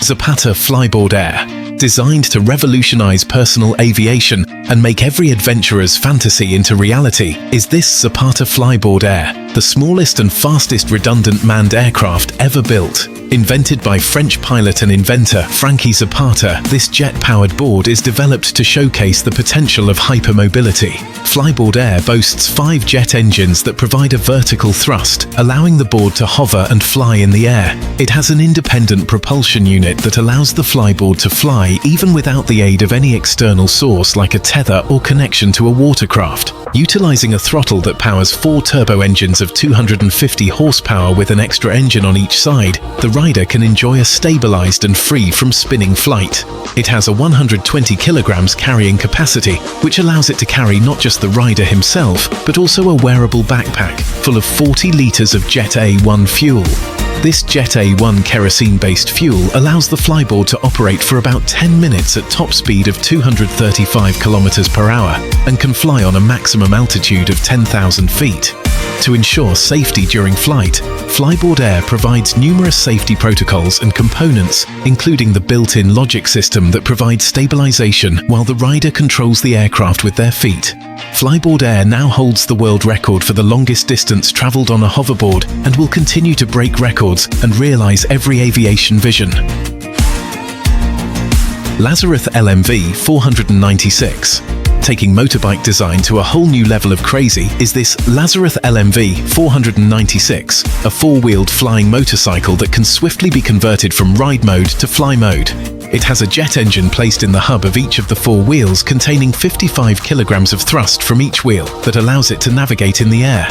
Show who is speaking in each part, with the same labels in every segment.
Speaker 1: Zapata Flyboard Air. Designed to revolutionize personal aviation and make every adventurer's fantasy into reality, is this Zapata Flyboard Air, the smallest and fastest redundant manned aircraft ever built. Invented by French pilot and inventor Frankie Zapata, this jet-powered board is developed to showcase the potential of hypermobility. Flyboard Air boasts 5 jet engines that provide a vertical thrust, allowing the board to hover and fly in the air. It has an independent propulsion unit that allows the flyboard to fly even without the aid of any external source like a tether or connection to a watercraft. Utilizing a throttle that powers 4 turbo engines of 250 horsepower with an extra engine on each side, the rider can enjoy a stabilized and free from spinning flight. It has a 120 kilograms carrying capacity, which allows it to carry not just the rider himself, but also a wearable backpack full of 40 liters of Jet A1 fuel. This Jet A1 kerosene-based fuel allows the flyboard to operate for about 10 minutes at top speed of 235 kilometers per hour and can fly on a maximum altitude of 10,000 feet. To ensure safety during flight, Flyboard Air provides numerous safety protocols and components, including the built-in logic system that provides stabilization while the rider controls the aircraft with their feet. Flyboard Air now holds the world record for the longest distance traveled on a hoverboard and will continue to break records and realize every aviation vision. Lazareth LMV 496. Taking motorbike design to a whole new level of crazy is this Lazareth LMV 496, a 4-wheeled flying motorcycle that can swiftly be converted from ride mode to fly mode. It has a jet engine placed in the hub of each of the 4 wheels containing 55 kilograms of thrust from each wheel that allows it to navigate in the air.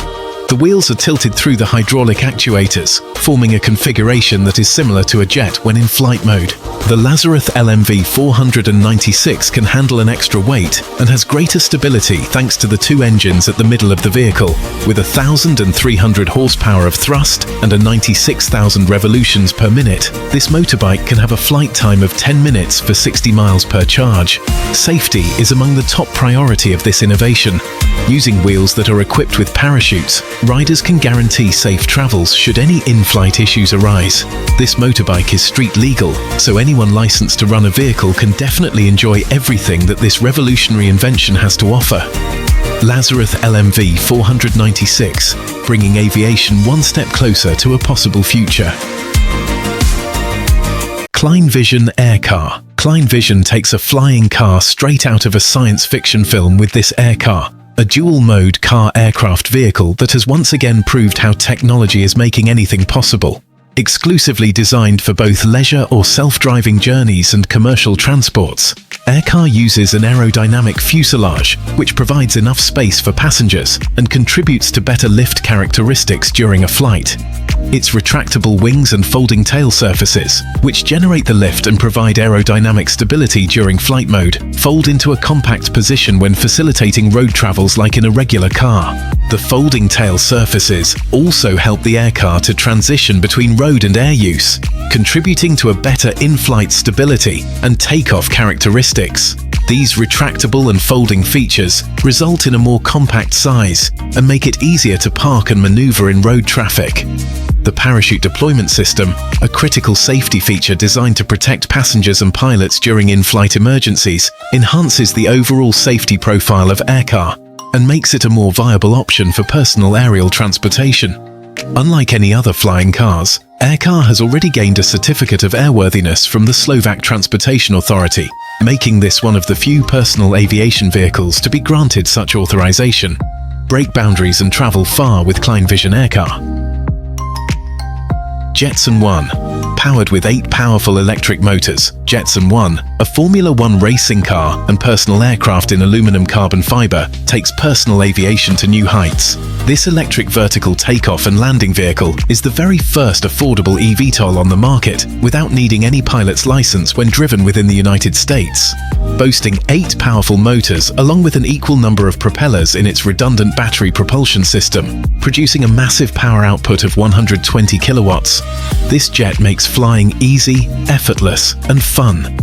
Speaker 1: The wheels are tilted through the hydraulic actuators, forming a configuration that is similar to a jet when in flight mode. The Lazareth LMV 496 can handle an extra weight and has greater stability thanks to the 2 engines at the middle of the vehicle. With 1,300 horsepower of thrust and a 96,000 revolutions per minute, this motorbike can have a flight time of 10 minutes for 60 miles per charge. Safety is among the top priority of this innovation. Using wheels that are equipped with parachutes, riders can guarantee safe travels should any in-flight issues arise. This motorbike is street legal, so anyone licensed to run a vehicle can definitely enjoy everything that this revolutionary invention has to offer. Lazareth LMV 496, bringing aviation one step closer to a possible future. Klein Vision Air Car. Klein Vision takes a flying car straight out of a science fiction film with this air car. A dual-mode car aircraft vehicle that has once again proved how technology is making anything possible. Exclusively designed for both leisure or self-driving journeys and commercial transports, Aircar uses an aerodynamic fuselage, which provides enough space for passengers and contributes to better lift characteristics during a flight. Its retractable wings and folding tail surfaces, which generate the lift and provide aerodynamic stability during flight mode, fold into a compact position when facilitating road travels like in a regular car. The folding tail surfaces also help the aircar to transition between road and air use, contributing to a better in-flight stability and takeoff characteristics. These retractable and folding features result in a more compact size and make it easier to park and maneuver in road traffic. The parachute deployment system, a critical safety feature designed to protect passengers and pilots during in-flight emergencies, enhances the overall safety profile of Aircar and makes it a more viable option for personal aerial transportation. Unlike any other flying cars, Aircar has already gained a certificate of airworthiness from the Slovak Transportation Authority, making this one of the few personal aviation vehicles to be granted such authorization. Break boundaries and travel far with Klein Vision Aircar. Jetson 1. Powered with 8 powerful electric motors, Jetson 1, a Formula 1 racing car and personal aircraft in aluminum carbon fiber, takes personal aviation to new heights. This electric vertical takeoff and landing vehicle is the very first affordable eVTOL on the market without needing any pilot's license when driven within the United States. Boasting 8 powerful motors along with an equal number of propellers in its redundant battery propulsion system, producing a massive power output of 120 kilowatts, this jet makes flying easy, effortless, and fun.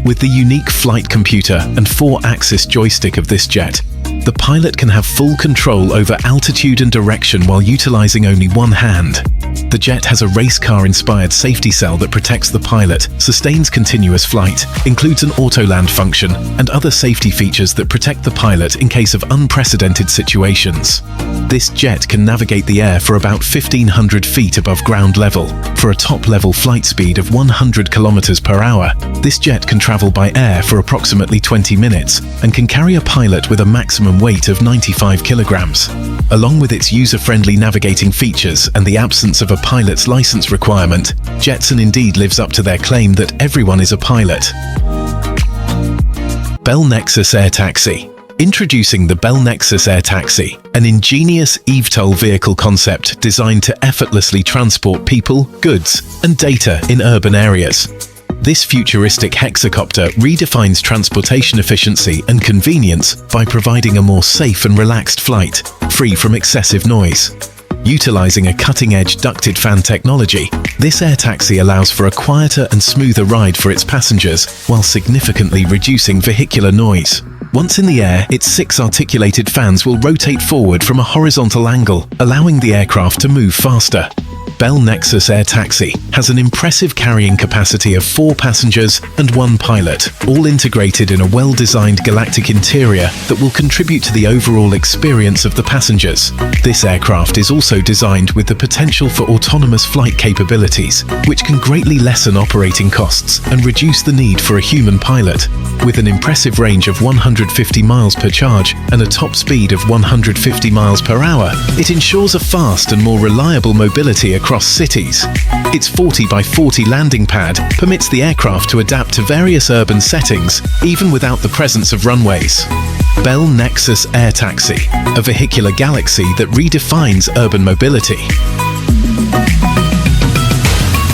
Speaker 1: With the unique flight computer and 4-axis joystick of this jet, The pilot can have full control over altitude and direction while utilizing only one hand. The jet has a race car-inspired safety cell that protects the pilot, sustains continuous flight, includes an auto-land function, and other safety features that protect the pilot in case of unprecedented situations. This jet can navigate the air for about 1,500 feet above ground level. For a top-level flight speed of 100 kilometers per hour, this jet can travel by air for approximately 20 minutes and can carry a pilot with a maximum weight of 95 kilograms. Along with its user-friendly navigating features and the absence of a pilot's license requirement, Jetson indeed lives up to their claim that everyone is a pilot. Bell Nexus Air Taxi. Introducing the Bell Nexus Air Taxi, an ingenious eVTOL vehicle concept designed to effortlessly transport people, goods, and data in urban areas. This futuristic hexacopter redefines transportation efficiency and convenience by providing a more safe and relaxed flight, free from excessive noise. Utilizing a cutting-edge ducted fan technology, this air taxi allows for a quieter and smoother ride for its passengers while significantly reducing vehicular noise. Once in the air, its 6 articulated fans will rotate forward from a horizontal angle, allowing the aircraft to move faster. Bell Nexus Air Taxi has an impressive carrying capacity of 4 passengers and 1 pilot, all integrated in a well-designed galactic interior that will contribute to the overall experience of the passengers. This aircraft is also designed with the potential for autonomous flight capabilities, which can greatly lessen operating costs and reduce the need for a human pilot. With an impressive range of 150 miles per charge and a top speed of 150 miles per hour, it ensures a fast and more reliable mobility across cities. Its 40 by 40 landing pad permits the aircraft to adapt to various urban settings, even without the presence of runways. Bell Nexus Air Taxi, a vehicular galaxy that redefines urban mobility.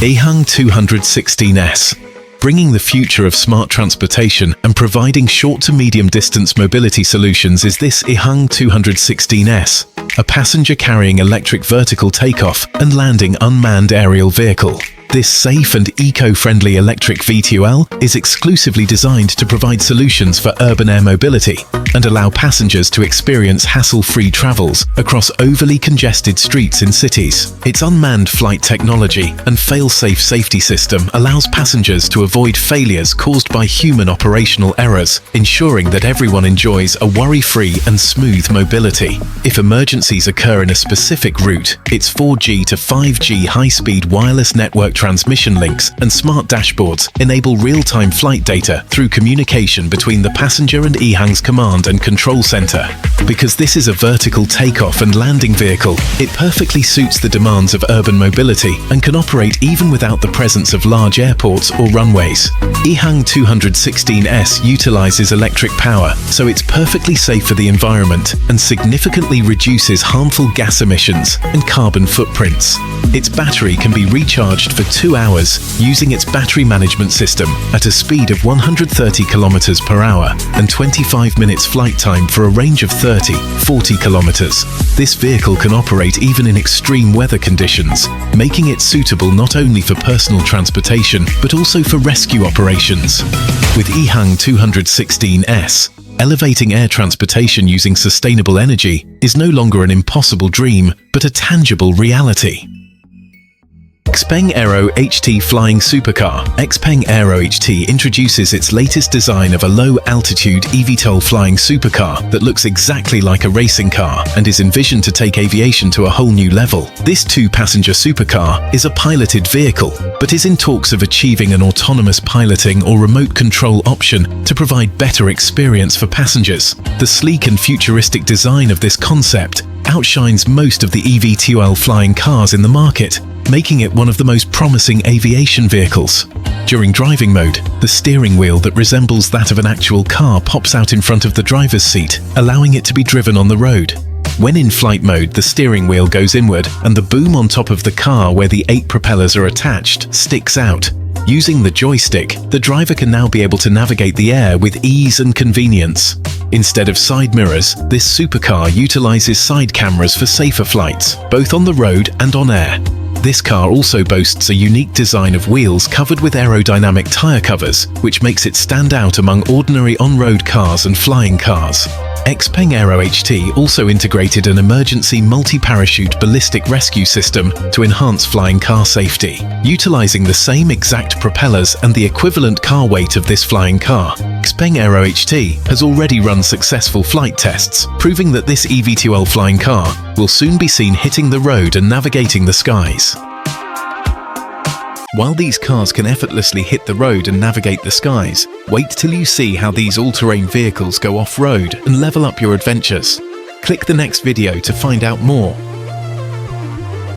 Speaker 1: EHang 216S. Bringing the future of smart transportation and providing short to medium distance mobility solutions is this EHang 216S, a passenger-carrying electric vertical takeoff and landing unmanned aerial vehicle. This safe and eco-friendly electric V2L is exclusively designed to provide solutions for urban air mobility and allow passengers to experience hassle-free travels across overly congested streets in cities. Its unmanned flight technology and fail-safe safety system allows passengers to avoid failures caused by human operational errors, ensuring that everyone enjoys a worry-free and smooth mobility. If emergencies occur in a specific route, its 4G to 5G high-speed wireless network transmission links and smart dashboards enable real-time flight data through communication between the passenger and EHang's command and control center. Because this is a vertical takeoff and landing vehicle, it perfectly suits the demands of urban mobility and can operate even without the presence of large airports or runways. EHang 216S utilizes electric power, so it's perfectly safe for the environment and significantly reduces harmful gas emissions and carbon footprints. Its battery can be recharged for 2 hours using its battery management system at a speed of 130 kilometers per hour and 25 minutes flight time for a range of 30-40 kilometers. This vehicle can operate even in extreme weather conditions, making it suitable not only for personal transportation but also for rescue operations. With EHang 216S, elevating air transportation using sustainable energy is no longer an impossible dream but a tangible reality. Xpeng Aero HT Flying Supercar. Xpeng Aero HT introduces its latest design of a low-altitude eVTOL flying supercar that looks exactly like a racing car and is envisioned to take aviation to a whole new level. This 2-passenger supercar is a piloted vehicle, but is in talks of achieving an autonomous piloting or remote control option to provide better experience for passengers. The sleek and futuristic design of this concept outshines most of the eVTOL flying cars in the market, making it one of the most promising aviation vehicles. During driving mode, the steering wheel that resembles that of an actual car pops out in front of the driver's seat, allowing it to be driven on the road. When in flight mode, the steering wheel goes inward and the boom on top of the car where the 8 propellers are attached sticks out. Using the joystick, the driver can now be able to navigate the air with ease and convenience. Instead of side mirrors, this supercar utilizes side cameras for safer flights, both on the road and on air. This car also boasts a unique design of wheels covered with aerodynamic tire covers, which makes it stand out among ordinary on-road cars and flying cars. XPeng Aero HT also integrated an emergency multi-parachute ballistic rescue system to enhance flying car safety. Utilizing the same exact propellers and the equivalent car weight of this flying car, XPeng Aero HT has already run successful flight tests, proving that this eVTOL flying car will soon be seen hitting the road and navigating the skies. While these cars can effortlessly hit the road and navigate the skies, wait till you see how these all-terrain vehicles go off-road and level up your adventures. Click the next video to find out more.